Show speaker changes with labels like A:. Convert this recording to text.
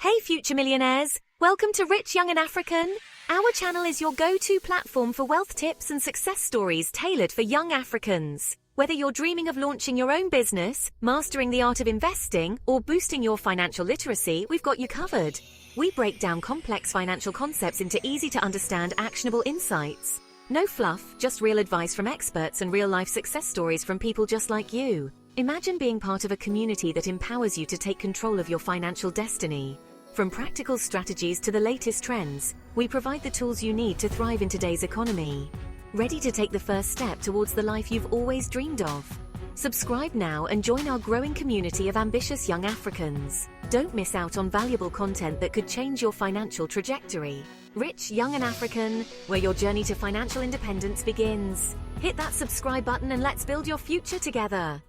A: Hey future millionaires, welcome to Rich Young and African. Our channel is your go-to platform for wealth tips and success stories tailored for young Africans. Whether you're dreaming of launching your own business, mastering the art of investing, or boosting your financial literacy, we've got you covered. We break down complex financial concepts into easy-to-understand, actionable insights. No fluff, just real advice from experts and real-life success stories from people just like you. Imagine being part of a community that empowers you to take control of your financial destiny. From practical strategies to the latest trends, we provide the tools you need to thrive in today's economy. Ready to take the first step towards the life you've always dreamed of? Subscribe now and join our growing community of ambitious young Africans. Don't miss out on valuable content that could change your financial trajectory. Rich, Young and African, where your journey to financial independence begins. Hit that subscribe button and let's build your future together.